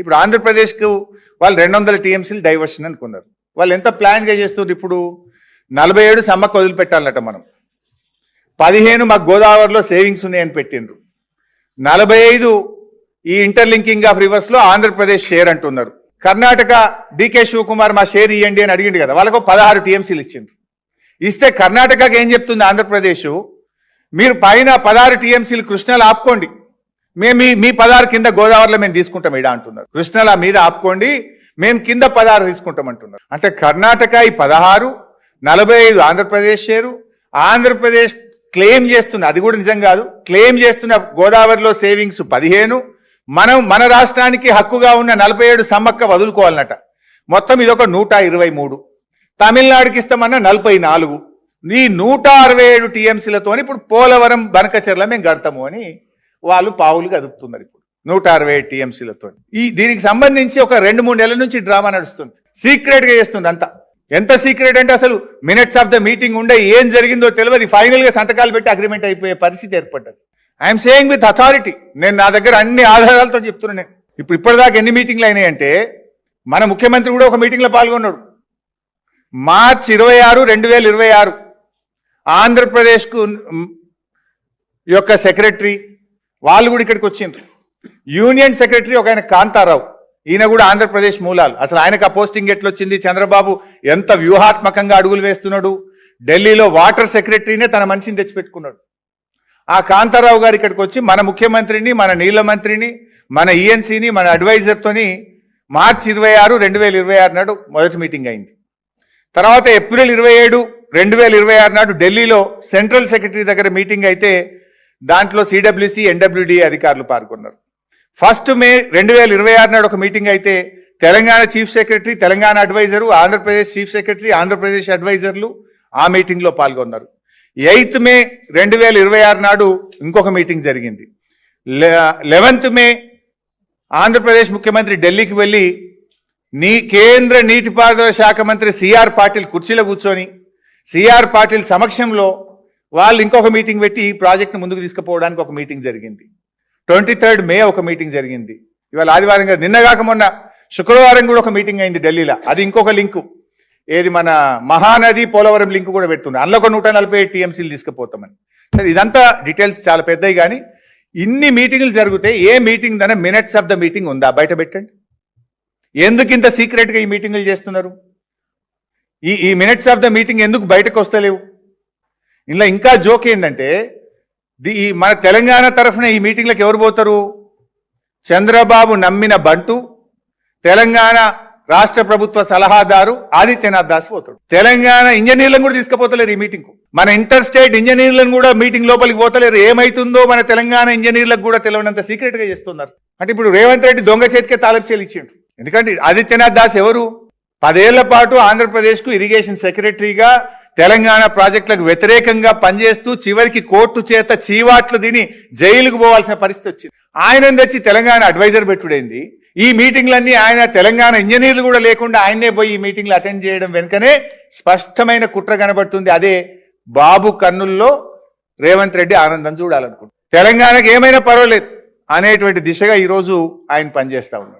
ఇప్పుడు ఆంధ్రప్రదేశ్కు వాళ్ళు 200 టీఎంసీలు డైవర్షన్ అనుకున్నారు. వాళ్ళు ఎంత ప్లాన్గా చేస్తున్నారు? ఇప్పుడు 47 సమ్మక్క వదిలిపెట్టాలట, మనం 15 మాకు గోదావరిలో సేవింగ్స్ ఉన్నాయని పెట్టిండ్రు, 45 ఈ ఇంటర్లింకింగ్ ఆఫ్ రివర్స్ లో ఆంధ్రప్రదేశ్ షేర్ అంటున్నారు. కర్ణాటక డికే శివకుమార్ మా షేర్ ఇవ్వండి అని అడిగింది కదా, వాళ్ళకు 16 టీఎంసీలు ఇచ్చిండ్రు. ఇస్తే కర్ణాటకకి ఏం చెప్తుంది ఆంధ్రప్రదేశ్, మీరు పైన 16 టీఎంసీలు కృష్ణలో ఆపుకోండి, మేము మీ 16 కింద గోదావరిలో మేము తీసుకుంటాం ఇడా అంటున్నారు. కృష్ణలా మీద ఆపుకోండి, మేము కింద 16 తీసుకుంటాం అంటున్నారు. అంటే కర్ణాటక ఈ 16, 45 ఆంధ్రప్రదేశ్ షేరు. ఆంధ్రప్రదేశ్ క్లెయిమ్ చేస్తున్న, అది కూడా నిజం కాదు, క్లెయిమ్ చేస్తున్న గోదావరిలో సేవింగ్స్ 15, మన రాష్ట్రానికి హక్కుగా ఉన్న 47 సమ్మక్క వదులుకోవాలన్నట. మొత్తం ఇదొక 123. తమిళనాడుకి ఇస్తామన్న 44. ఈ 167 టీఎంసీలతో ఇప్పుడు పోలవరం బనకచెర్ల మేము కడతాము అని వాళ్ళు పావులు కదుపుతున్నారు. ఇప్పుడు 167 టీఎంసీలతో దీనికి సంబంధించి ఒక 2-3 నెలల నుంచి డ్రామా నడుస్తుంది. సీక్రెట్ గా చేస్తుంది అంతా. ఎంత సీక్రెట్ అంటే అసలు మినిట్స్ ఆఫ్ ద మీటింగ్ ఉండే ఏం జరిగిందో తెలియదు, ఫైనల్ గా సంతకాలు పెట్టి అగ్రిమెంట్ అయిపోయే పరిస్థితి ఏర్పడ్డది. ఐఎమ్ సేయింగ్ విత్ అథారిటీ, నేను నా దగ్గర అన్ని ఆధారాలతో చెప్తున్నాను. ఇప్పటిదాకా ఎన్ని మీటింగ్లు అయినాయంటే, మన ముఖ్యమంత్రి కూడా ఒక మీటింగ్ లో పాల్గొన్నాడు. మార్చి 26, 2026 ఆంధ్రప్రదేశ్ కు యొక్క సెక్రటరీ వాళ్ళు కూడా ఇక్కడికి వచ్చిండ్రు. యూనియన్ సెక్రటరీ ఒక ఆయన కాంతారావు, ఈయన కూడా ఆంధ్రప్రదేశ్ మూలాలు. అసలు ఆయనకు ఆ పోస్టింగ్ ఎట్లొచ్చింది, చంద్రబాబు ఎంత వ్యూహాత్మకంగా అడుగులు వేస్తున్నాడు, ఢిల్లీలో వాటర్ సెక్రటరీనే తన మనిషిని తెచ్చిపెట్టుకున్నాడు. ఆ కాంతారావు గారు ఇక్కడికి వచ్చి మన ముఖ్యమంత్రిని, మన నీళ్ల మంత్రిని, మన ఈఎన్సీని, మన అడ్వైజర్తోని మార్చి 26, 2026 నాడు మొదటి మీటింగ్ అయింది. తర్వాత ఏప్రిల్ 27, 2026 నాడు ఢిల్లీలో సెంట్రల్ సెక్రటరీ దగ్గర మీటింగ్ అయితే దాంట్లో సిడబ్ల్యూసి, ఎన్డబ్ల్యూడి అధికారులు పాల్గొన్నారు. 1 మే 2026 నాడు ఒక మీటింగ్ అయితే Telangana chief secretary, Telangana adviser, Andhra Pradesh chief secretary, Andhra Pradesh అడ్వైజర్లు ఆ మీటింగ్ లో పాల్గొన్నారు. 8 మే 2026 నాడు ఇంకొక మీటింగ్ జరిగింది. 11 మే ఆంధ్రప్రదేశ్ ముఖ్యమంత్రి ఢిల్లీకి వెళ్లి కేంద్ర నీటిపారుదల శాఖ మంత్రి సిఆర్ పాటిల్ కుర్చీలో కూర్చొని సిఆర్ పాటిల్ సమక్షంలో వాళ్ళు ఇంకొక మీటింగ్ పెట్టి ఈ ప్రాజెక్ట్ను ముందుకు తీసుకుపోవడానికి ఒక మీటింగ్ జరిగింది. 23 మే ఒక మీటింగ్ జరిగింది. ఇవాళ ఆదివారం కాదు, నిన్నగాక మొన్న శుక్రవారం కూడా ఒక మీటింగ్ అయింది ఢిల్లీలో. అది ఇంకొక లింకు, ఏది మన మహానది పోలవరం లింక్ కూడా పెడుతుంది. అందులో ఒక 147 టీఎంసీలు తీసుకుపోతామని. సరే, ఇదంతా డీటెయిల్స్ చాలా పెద్దవి. కానీ ఇన్ని మీటింగ్లు జరిగితే ఏ మీటింగ్ దాని మినిట్స్ ఆఫ్ ద మీటింగ్ ఉందా? బయట పెట్టండి. ఎందుకు ఇంత సీక్రెట్గా ఈ మీటింగ్లు చేస్తున్నారు? ఈ మినిట్స్ ఆఫ్ ద మీటింగ్ ఎందుకు బయటకు వస్తలేవు? ఇలా ఇంకా జోక్ ఏంటంటే, మన తెలంగాణ తరఫున ఈ మీటింగ్లకు ఎవరు పోతారు? చంద్రబాబు నమ్మిన బంటు, తెలంగాణ రాష్ట్ర ప్రభుత్వ సలహాదారు ఆదిత్యనాథ్ దాస్ పోతాడు. తెలంగాణ ఇంజనీర్లను కూడా తీసుకుపోతలేరు ఈ మీటింగ్ కు. మన ఇంటర్ స్టేట్ ఇంజనీర్లను కూడా మీటింగ్ లోపలికి పోతలేరు. ఏమైతుందో మన తెలంగాణ ఇంజనీర్లకు కూడా తెలియనంత సీక్రెట్ గా చేస్తున్నారు. అంటే ఇప్పుడు రేవంత్ రెడ్డి దొంగ చేతికే తాలపు చేలు ఇచ్చిండు. ఎందుకంటే ఆదిత్యనాథ్ దాస్ ఎవరు? 10 ఏళ్ల పాటు ఆంధ్రప్రదేశ్ కు ఇరిగేషన్ సెక్రటరీగా తెలంగాణ ప్రాజెక్టులకు వ్యతిరేకంగా పనిచేస్తూ చివరికి కోర్టు చేత చీవాట్లు తిని జైలుకు పోవాల్సిన పరిస్థితి వచ్చింది. ఆయన తెచ్చి తెలంగాణ అడ్వైజర్ పెట్టుడైంది. ఈ మీటింగ్లన్నీ ఆయన తెలంగాణ ఇంజనీర్లు కూడా లేకుండా ఆయనే పోయి ఈ మీటింగ్లు అటెండ్ చేయడం వెనుకనే స్పష్టమైన కుట్ర కనబడుతుంది. అదే బాబు కన్నుల్లో రేవంత్ రెడ్డి ఆనందం చూడాలనుకుంటున్నారు. తెలంగాణకు ఏమైనా పర్వాలేదు అనేటువంటి దిశగా ఈరోజు ఆయన పనిచేస్తా ఉన్నారు.